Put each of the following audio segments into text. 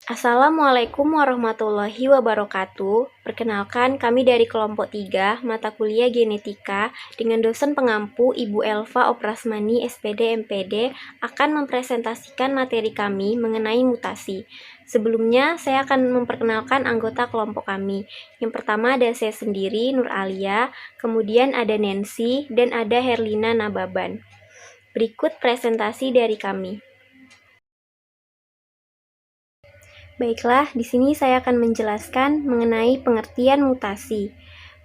Assalamualaikum warahmatullahi wabarakatuh. Perkenalkan, kami dari kelompok 3, mata kuliah genetika, dengan dosen pengampu Ibu Elva Oprasmani, SPD MPD, akan mempresentasikan materi kami mengenai mutasi. Sebelumnya, saya akan memperkenalkan anggota kelompok kami. Yang pertama ada saya sendiri, Nur Alia, kemudian ada Nancy, dan ada Herlina Nababan. Berikut presentasi dari kami. Baiklah, di sini saya akan menjelaskan mengenai pengertian mutasi.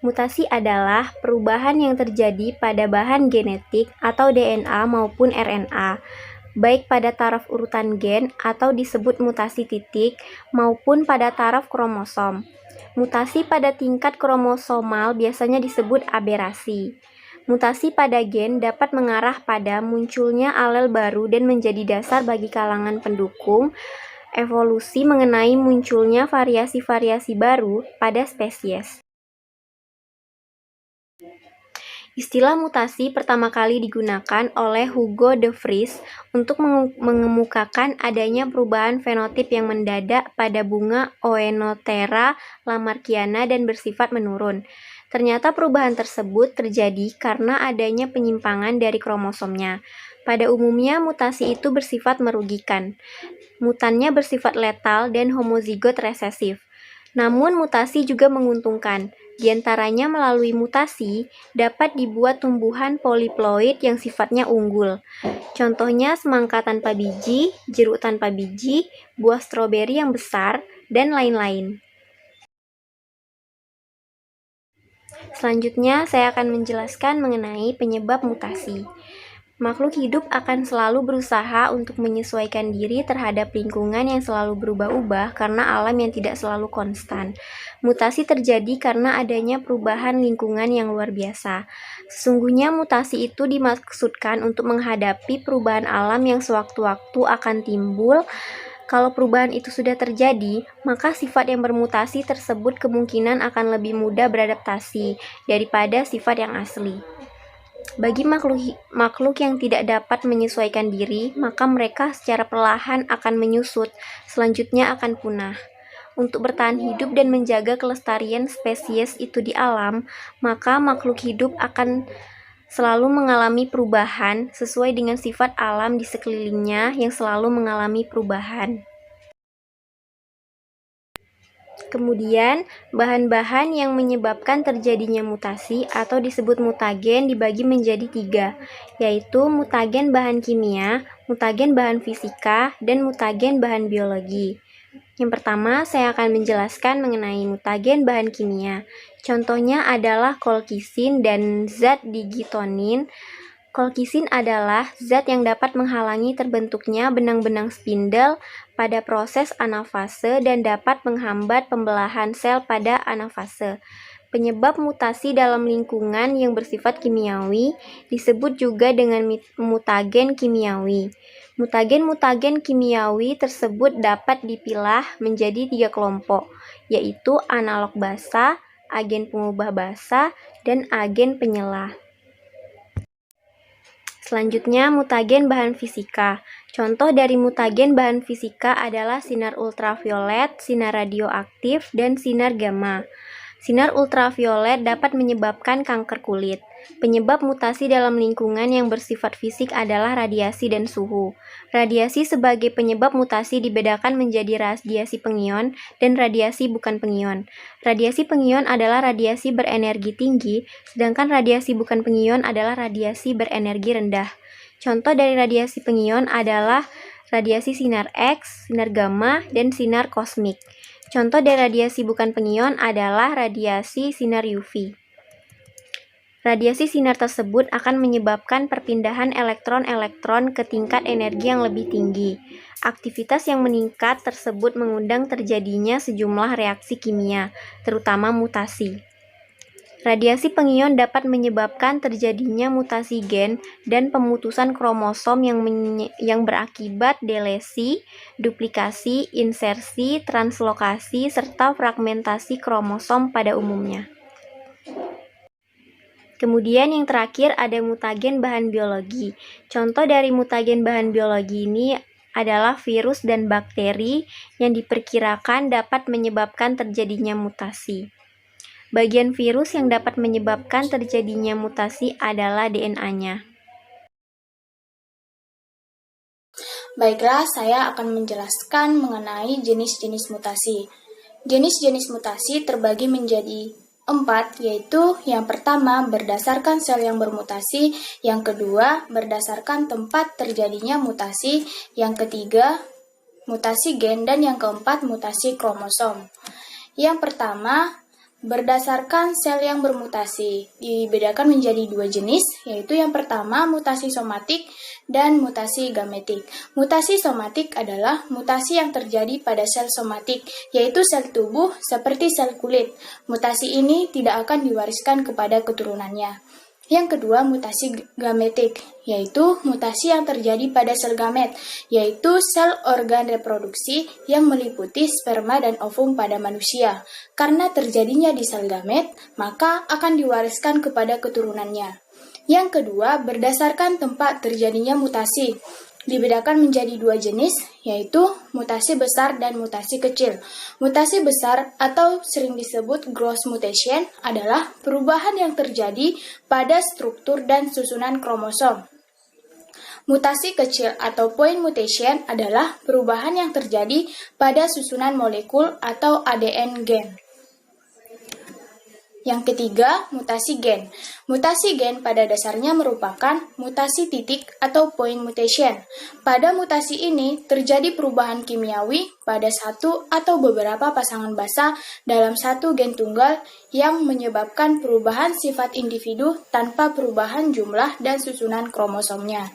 Mutasi adalah perubahan yang terjadi pada bahan genetik atau DNA maupun RNA, baik pada taraf urutan gen atau disebut mutasi titik maupun pada taraf kromosom. Mutasi pada tingkat kromosomal biasanya disebut aberasi. Mutasi pada gen dapat mengarah pada munculnya alel baru dan menjadi dasar bagi kalangan pendukung evolusi mengenai munculnya variasi-variasi baru pada spesies. Istilah mutasi pertama kali digunakan oleh Hugo de Vries untuk mengemukakan adanya perubahan fenotip yang mendadak pada bunga Oenothera lamarckiana dan bersifat menurun. Ternyata perubahan tersebut terjadi karena adanya penyimpangan dari kromosomnya. Pada umumnya, mutasi itu bersifat merugikan. Mutannya bersifat letal dan homozigot resesif. Namun mutasi juga menguntungkan. Di antaranya melalui mutasi dapat dibuat tumbuhan poliploid yang sifatnya unggul. Contohnya semangka tanpa biji, jeruk tanpa biji, buah stroberi yang besar, dan lain-lain. Selanjutnya saya akan menjelaskan mengenai penyebab mutasi. Makhluk hidup akan selalu berusaha untuk menyesuaikan diri terhadap lingkungan yang selalu berubah-ubah karena alam yang tidak selalu konstan. Mutasi terjadi karena adanya perubahan lingkungan yang luar biasa. Sesungguhnya mutasi itu dimaksudkan untuk menghadapi perubahan alam yang sewaktu-waktu akan timbul. Kalau perubahan itu sudah terjadi, maka sifat yang bermutasi tersebut kemungkinan akan lebih mudah beradaptasi daripada sifat yang asli. Bagi makhluk yang tidak dapat menyesuaikan diri, maka mereka secara perlahan akan menyusut, selanjutnya akan punah. Untuk bertahan hidup dan menjaga kelestarian spesies itu di alam, maka makhluk hidup akan selalu mengalami perubahan sesuai dengan sifat alam di sekelilingnya yang selalu mengalami perubahan. Kemudian, bahan-bahan yang menyebabkan terjadinya mutasi atau disebut mutagen dibagi menjadi 3, yaitu mutagen bahan kimia, mutagen bahan fisika, dan mutagen bahan biologi. Yang pertama, saya akan menjelaskan mengenai mutagen bahan kimia. Contohnya adalah kolkisin dan zat digitonin. Kolkisin adalah zat yang dapat menghalangi terbentuknya benang-benang spindel pada proses anafase dan dapat menghambat pembelahan sel pada anafase. Penyebab mutasi dalam lingkungan yang bersifat kimiawi disebut juga dengan mutagen kimiawi. Mutagen-mutagen kimiawi tersebut dapat dipilah menjadi 3 kelompok, yaitu analog basa, agen pengubah basa, dan agen penyelah. Selanjutnya, mutagen bahan fisika. Contoh dari mutagen bahan fisika adalah sinar ultraviolet, sinar radioaktif, dan sinar gamma. Sinar ultraviolet dapat menyebabkan kanker kulit. Penyebab mutasi dalam lingkungan yang bersifat fisik adalah radiasi dan suhu. Radiasi sebagai penyebab mutasi dibedakan menjadi radiasi pengion dan radiasi bukan pengion. Radiasi pengion adalah radiasi berenergi tinggi, sedangkan radiasi bukan pengion adalah radiasi berenergi rendah. Contoh dari radiasi pengion adalah radiasi sinar X, sinar gamma, dan sinar kosmik. Contoh dari radiasi bukan pengion adalah radiasi sinar UV. Radiasi sinar tersebut akan menyebabkan perpindahan elektron-elektron ke tingkat energi yang lebih tinggi. Aktivitas yang meningkat tersebut mengundang terjadinya sejumlah reaksi kimia, terutama mutasi. Radiasi pengion dapat menyebabkan terjadinya mutasi gen dan pemutusan kromosom yang berakibat delesi, duplikasi, insersi, translokasi, serta fragmentasi kromosom pada umumnya. Kemudian yang terakhir ada mutagen bahan biologi. Contoh dari mutagen bahan biologi ini adalah virus dan bakteri yang diperkirakan dapat menyebabkan terjadinya mutasi. Bagian virus yang dapat menyebabkan terjadinya mutasi adalah DNA-nya. Baiklah, saya akan menjelaskan mengenai jenis-jenis mutasi. Jenis-jenis mutasi terbagi menjadi 4, yaitu yang pertama berdasarkan sel yang bermutasi, yang kedua berdasarkan tempat terjadinya mutasi, yang ketiga mutasi gen, dan yang keempat mutasi kromosom. Yang pertama, berdasarkan sel yang bermutasi, dibedakan menjadi 2 jenis, yaitu yang pertama mutasi somatik dan mutasi gametik. Mutasi somatik adalah mutasi yang terjadi pada sel somatik, yaitu sel tubuh seperti sel kulit. Mutasi ini tidak akan diwariskan kepada keturunannya. Yang kedua, mutasi gametik, yaitu mutasi yang terjadi pada sel gamet, yaitu sel organ reproduksi yang meliputi sperma dan ovum pada manusia. Karena terjadinya di sel gamet, maka akan diwariskan kepada keturunannya. Yang kedua, berdasarkan tempat terjadinya mutasi, dibedakan menjadi 2 jenis, yaitu mutasi besar dan mutasi kecil. Mutasi besar atau sering disebut gross mutation adalah perubahan yang terjadi pada struktur dan susunan kromosom. Mutasi kecil atau point mutation adalah perubahan yang terjadi pada susunan molekul atau ADN gen. Yang ketiga, mutasi gen. Mutasi gen pada dasarnya merupakan mutasi titik atau point mutation. Pada mutasi ini terjadi perubahan kimiawi pada satu atau beberapa pasangan basa dalam satu gen tunggal yang menyebabkan perubahan sifat individu tanpa perubahan jumlah dan susunan kromosomnya.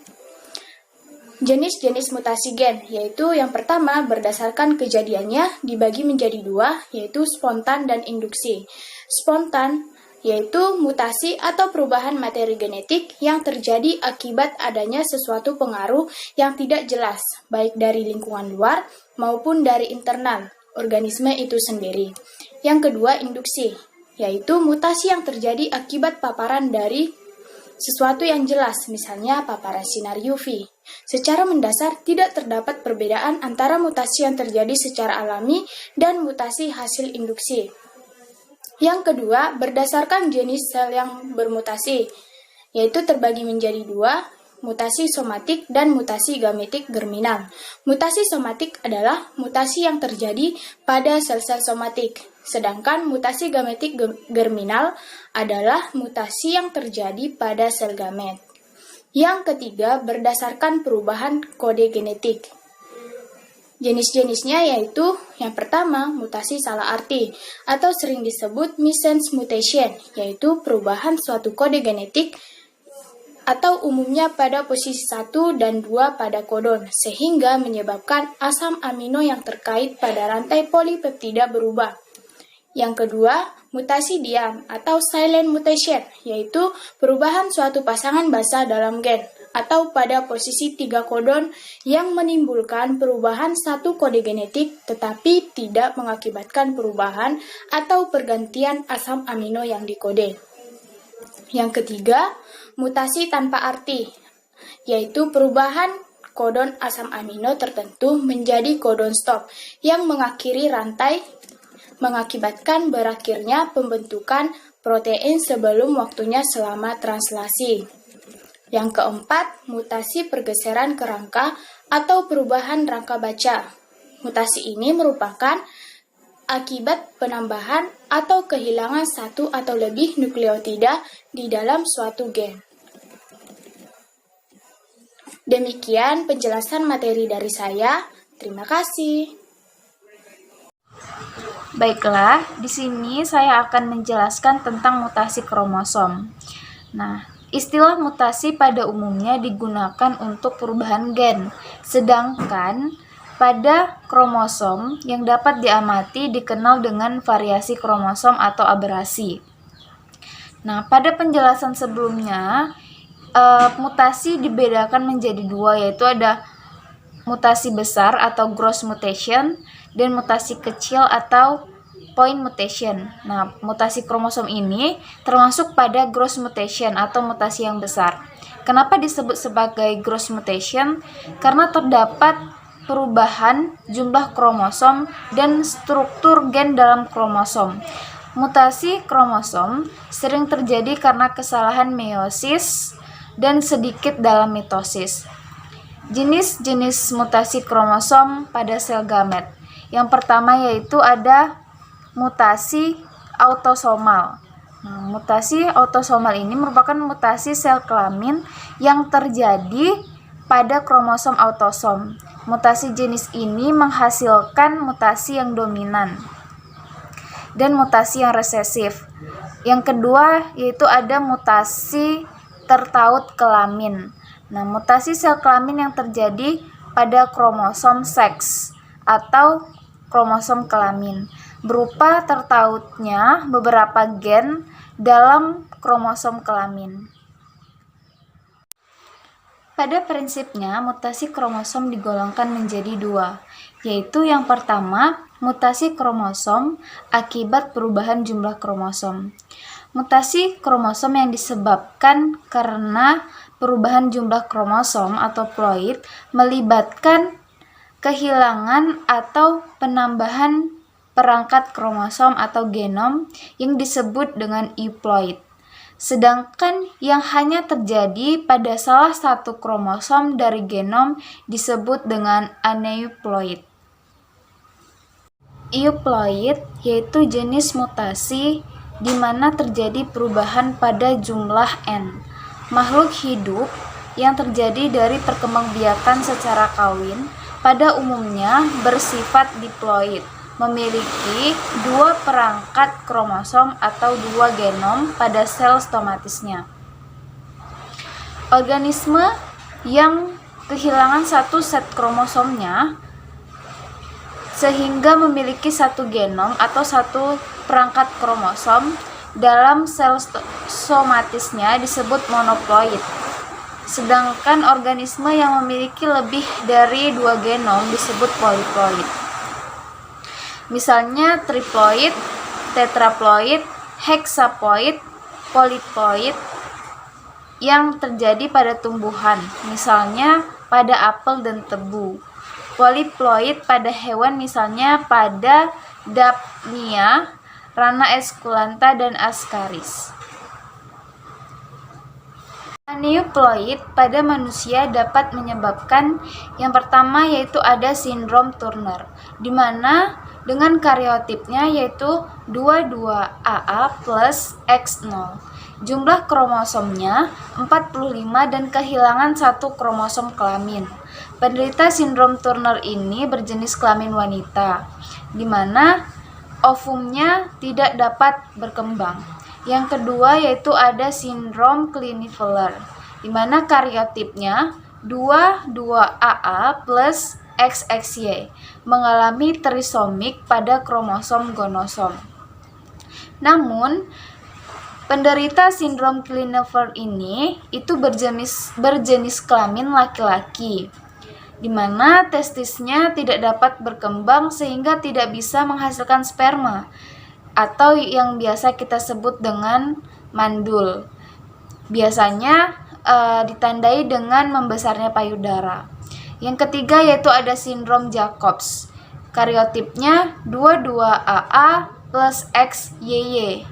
Jenis-jenis mutasi gen, yaitu yang pertama berdasarkan kejadiannya dibagi menjadi 2, yaitu spontan dan induksi. Spontan yaitu mutasi atau perubahan materi genetik yang terjadi akibat adanya sesuatu pengaruh yang tidak jelas, baik dari lingkungan luar maupun dari internal organisme itu sendiri. Yang kedua, induksi, yaitu mutasi yang terjadi akibat paparan dari sesuatu yang jelas, misalnya paparan sinar UV. Secara mendasar, tidak terdapat perbedaan antara mutasi yang terjadi secara alami dan mutasi hasil induksi. Yang kedua, berdasarkan jenis sel yang bermutasi, yaitu terbagi menjadi 2, mutasi somatik dan mutasi gametik germinal. Mutasi somatik adalah mutasi yang terjadi pada sel-sel somatik, sedangkan mutasi gametik germinal adalah mutasi yang terjadi pada sel gamet. Yang ketiga, berdasarkan perubahan kode genetik. Jenis-jenisnya yaitu yang pertama, mutasi salah arti atau sering disebut missense mutation, yaitu perubahan suatu kode genetik atau umumnya pada posisi 1 dan 2 pada kodon, sehingga menyebabkan asam amino yang terkait pada rantai polipeptida berubah. Yang kedua, mutasi diam atau silent mutation, yaitu perubahan suatu pasangan basa dalam gen atau pada posisi 3 kodon yang menimbulkan perubahan satu kode genetik tetapi tidak mengakibatkan perubahan atau pergantian asam amino yang dikode. Yang ketiga, mutasi tanpa arti, yaitu perubahan kodon asam amino tertentu menjadi kodon stop yang mengakhiri rantai, mengakibatkan berakhirnya pembentukan protein sebelum waktunya selama translasi. Yang keempat, mutasi pergeseran kerangka atau perubahan rangka baca. Mutasi ini merupakan akibat penambahan atau kehilangan satu atau lebih nukleotida di dalam suatu gen. Demikian penjelasan materi dari saya. Terima kasih. Baiklah, di sini saya akan menjelaskan tentang mutasi kromosom. Nah, istilah mutasi pada umumnya digunakan untuk perubahan gen, sedangkan pada kromosom yang dapat diamati dikenal dengan variasi kromosom atau aberasi. Nah, pada penjelasan sebelumnya, mutasi dibedakan menjadi 2, yaitu ada mutasi besar atau gross mutation dan mutasi kecil atau point mutation. Nah, mutasi kromosom ini termasuk pada gross mutation atau mutasi yang besar. Kenapa disebut sebagai gross mutation? Karena terdapat perubahan jumlah kromosom dan struktur gen dalam kromosom. Mutasi kromosom sering terjadi karena kesalahan meiosis dan sedikit dalam mitosis. Jenis-jenis mutasi kromosom pada sel gamet. Yang pertama yaitu ada mutasi autosomal. Nah, mutasi autosomal ini merupakan mutasi sel kelamin yang terjadi pada kromosom autosom. Mutasi jenis ini menghasilkan mutasi yang dominan dan mutasi yang resesif. Yang kedua yaitu ada mutasi tertaut kelamin. Nah, mutasi sel kelamin yang terjadi pada kromosom seks atau kromosom kelamin berupa tertautnya beberapa gen dalam kromosom kelamin. Pada prinsipnya, mutasi kromosom digolongkan menjadi dua, yaitu yang pertama, mutasi kromosom akibat perubahan jumlah kromosom. Mutasi kromosom yang disebabkan karena perubahan jumlah kromosom atau ploid melibatkan kehilangan atau penambahan perangkat kromosom atau genom yang disebut dengan euploid. Sedangkan yang hanya terjadi pada salah satu kromosom dari genom disebut dengan aneuploid. Euploid yaitu jenis mutasi di mana terjadi perubahan pada jumlah N. Makhluk hidup yang terjadi dari perkembangbiakan secara kawin pada umumnya bersifat diploid, memiliki dua perangkat kromosom atau dua genom pada sel stomatisnya. Organisme yang kehilangan satu set kromosomnya sehingga memiliki satu genom atau satu perangkat kromosom dalam sel somatisnya disebut monoploid. Sedangkan organisme yang memiliki lebih dari dua genom disebut poliploid. Misalnya triploid, tetraploid, hexaploid, polyploid yang terjadi pada tumbuhan, misalnya pada apel dan tebu. Polyploid pada hewan, misalnya pada Daphnia, Rana esculenta, dan Ascaris. Aneuploid pada manusia dapat menyebabkan yang pertama yaitu ada sindrom Turner, di mana dengan karyotipnya yaitu 22AA plus X0. Jumlah kromosomnya 45 dan kehilangan satu kromosom kelamin. Penderita sindrom Turner ini berjenis kelamin wanita, di mana ovumnya tidak dapat berkembang. Yang kedua yaitu ada sindrom Klinefelter, di mana karyotipnya 22AA plus XXY, mengalami trisomik pada kromosom gonosom. Namun, penderita sindrom Klinefelter ini itu berjenis kelamin laki-laki, di mana testisnya tidak dapat berkembang sehingga tidak bisa menghasilkan sperma, atau yang biasa kita sebut dengan mandul. Biasanya ditandai dengan membesarnya payudara. Yang ketiga yaitu ada sindrom Jacobs. Karyotipnya 22AA plus XYY.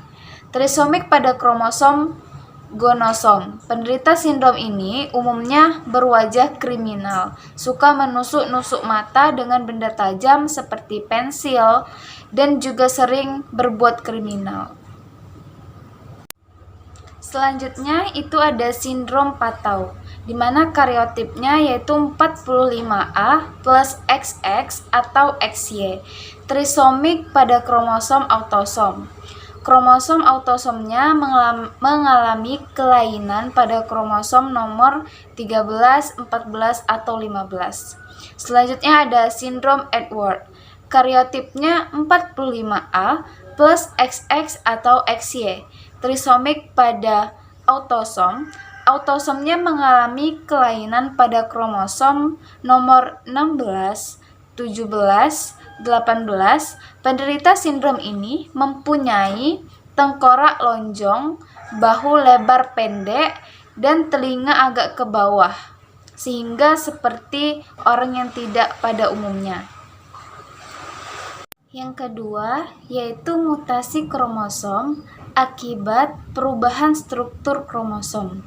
Trisomik pada kromosom gonosom. Penderita sindrom ini umumnya berwajah kriminal, suka menusuk-nusuk mata dengan benda tajam seperti pensil, dan juga sering berbuat kriminal. Selanjutnya itu ada sindrom Patau, di mana karyotipnya yaitu 45A plus XX atau XY, trisomik pada kromosom autosom. Kromosom autosomnya mengalami kelainan pada kromosom nomor 13, 14, atau 15. Selanjutnya ada sindrom Edward. Karyotipnya 45A plus XX atau XY, trisomik pada autosom. Autosomnya mengalami kelainan pada kromosom nomor 16, 17, 18. Penderita sindrom ini mempunyai tengkorak lonjong, bahu lebar pendek, dan telinga agak ke bawah. sehingga seperti orang yang tidak pada umumnya. Yang kedua, yaitu mutasi kromosom akibat perubahan struktur kromosom.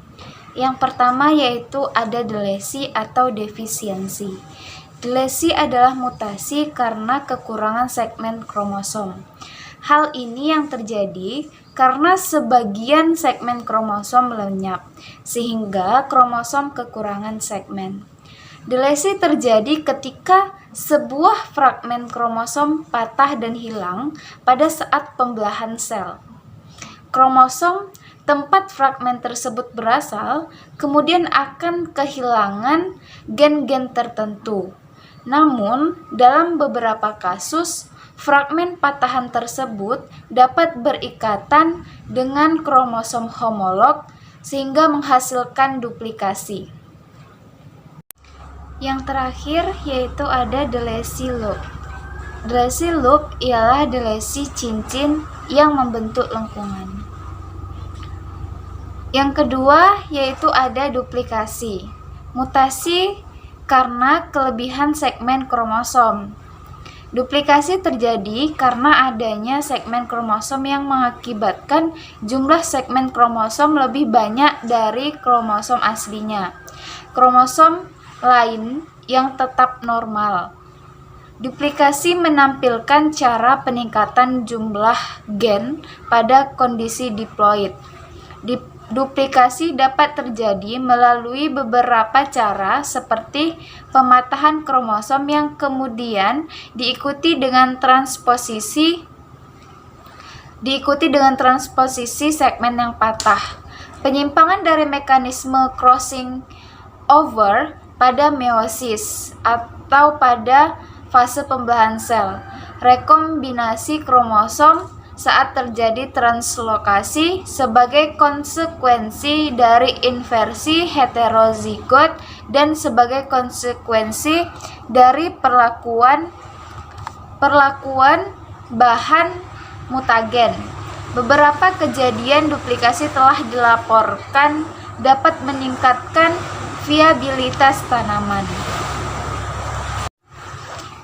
Yang pertama yaitu ada delesi atau defisiensi. Delesi adalah mutasi karena kekurangan segmen kromosom. Hal ini yang terjadi karena sebagian segmen kromosom lenyap, sehingga kromosom kekurangan segmen. Delesi terjadi ketika sebuah fragmen kromosom patah dan hilang pada saat pembelahan sel. Kromosom tempat fragmen tersebut berasal kemudian akan kehilangan gen-gen tertentu. Namun, dalam beberapa kasus, fragmen patahan tersebut dapat berikatan dengan kromosom homolog sehingga menghasilkan duplikasi. Yang terakhir yaitu ada delesi loop. Delesi loop ialah delesi cincin yang membentuk lengkungan. Yang kedua yaitu ada duplikasi. Mutasi karena kelebihan segmen kromosom. Duplikasi terjadi karena adanya segmen kromosom yang mengakibatkan jumlah segmen kromosom lebih banyak dari kromosom aslinya. Kromosom lain yang tetap normal. Duplikasi menampilkan cara peningkatan jumlah gen pada kondisi diploid. Duplikasi dapat terjadi melalui beberapa cara seperti pematahan kromosom yang kemudian diikuti dengan transposisi segmen yang patah. Penyimpangan dari mekanisme crossing over pada meiosis atau pada fase pembelahan sel. Rekombinasi kromosom saat terjadi translokasi sebagai konsekuensi dari inversi heterozigot dan sebagai konsekuensi dari perlakuan bahan mutagen. Beberapa kejadian duplikasi telah dilaporkan dapat meningkatkan viabilitas tanaman.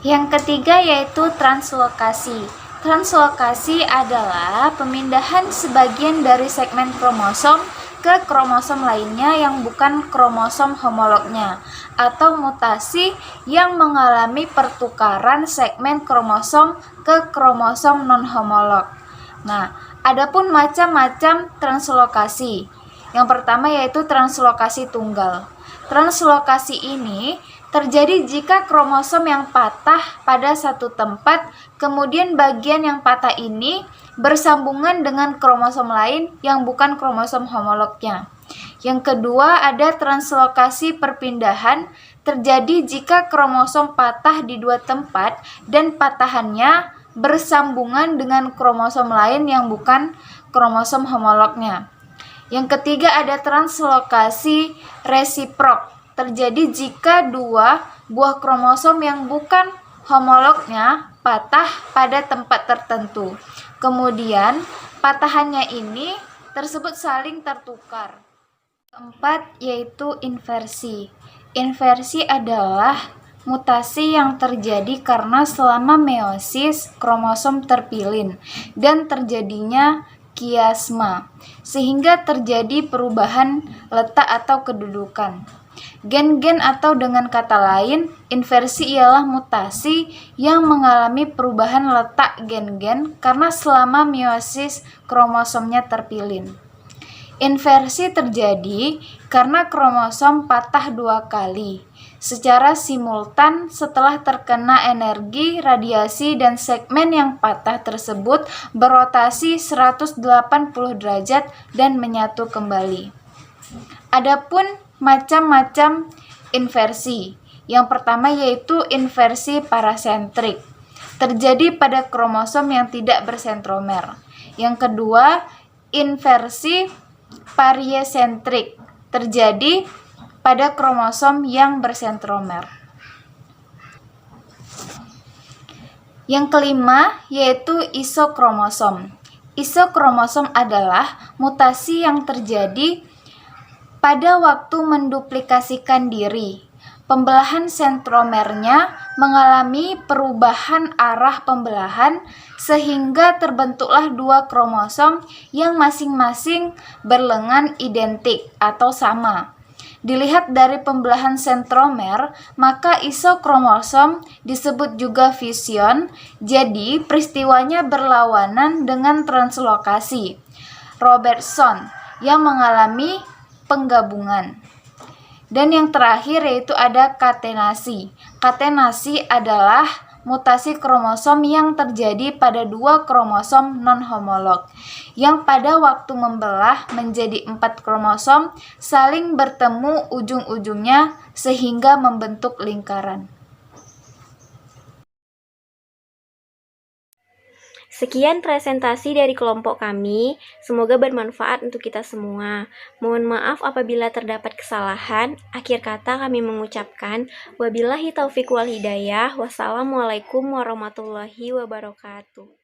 Yang ketiga yaitu translokasi. Translokasi adalah pemindahan sebagian dari segmen kromosom ke kromosom lainnya yang bukan kromosom homolognya, atau mutasi yang mengalami pertukaran segmen kromosom ke kromosom non-homolog. Nah, adapun macam-macam translokasi. Yang pertama yaitu translokasi tunggal. Translokasi ini terjadi jika kromosom yang patah pada satu tempat, kemudian bagian yang patah ini bersambungan dengan kromosom lain yang bukan kromosom homolognya. Yang kedua ada translokasi perpindahan, terjadi jika kromosom patah di dua tempat dan patahannya bersambungan dengan kromosom lain yang bukan kromosom homolognya. Yang ketiga ada translokasi resiprok. Terjadi jika dua buah kromosom yang bukan homolognya patah pada tempat tertentu. Kemudian, patahannya ini tersebut saling tertukar. Keempat, yaitu inversi. Inversi adalah mutasi yang terjadi karena selama meiosis kromosom terpilin dan terjadinya kiasma, sehingga terjadi perubahan letak atau kedudukan. Gen-gen atau dengan kata lain, inversi ialah mutasi yang mengalami perubahan letak gen-gen karena selama meiosis kromosomnya terpilin. Inversi terjadi karena kromosom patah dua kali secara simultan setelah terkena energi radiasi dan segmen yang patah tersebut berotasi 180 derajat dan menyatu kembali. Adapun macam-macam inversi. Yang pertama yaitu inversi parasentrik. Terjadi pada kromosom yang tidak bersentromer. Yang kedua, inversi pariesentrik. Terjadi pada kromosom yang bersentromer. Yang kelima yaitu isokromosom. Isokromosom adalah mutasi yang terjadi pada waktu menduplikasikan diri. Pembelahan sentromernya mengalami perubahan arah pembelahan sehingga terbentuklah dua kromosom yang masing-masing berlengan identik atau sama. Dilihat dari pembelahan sentromer, maka isokromosom disebut juga fusion, jadi peristiwanya berlawanan dengan translokasi Robertson yang mengalami penggabungan. Dan yang terakhir yaitu ada katenasi. Katenasi adalah mutasi kromosom yang terjadi pada dua kromosom non-homolog yang pada waktu membelah menjadi 4 kromosom saling bertemu ujung-ujungnya sehingga membentuk lingkaran. Sekian presentasi dari kelompok kami, semoga bermanfaat untuk kita semua. Mohon maaf apabila terdapat kesalahan. Akhir kata kami mengucapkan, wabillahi taufiq wal hidayah, wassalamualaikum warahmatullahi wabarakatuh.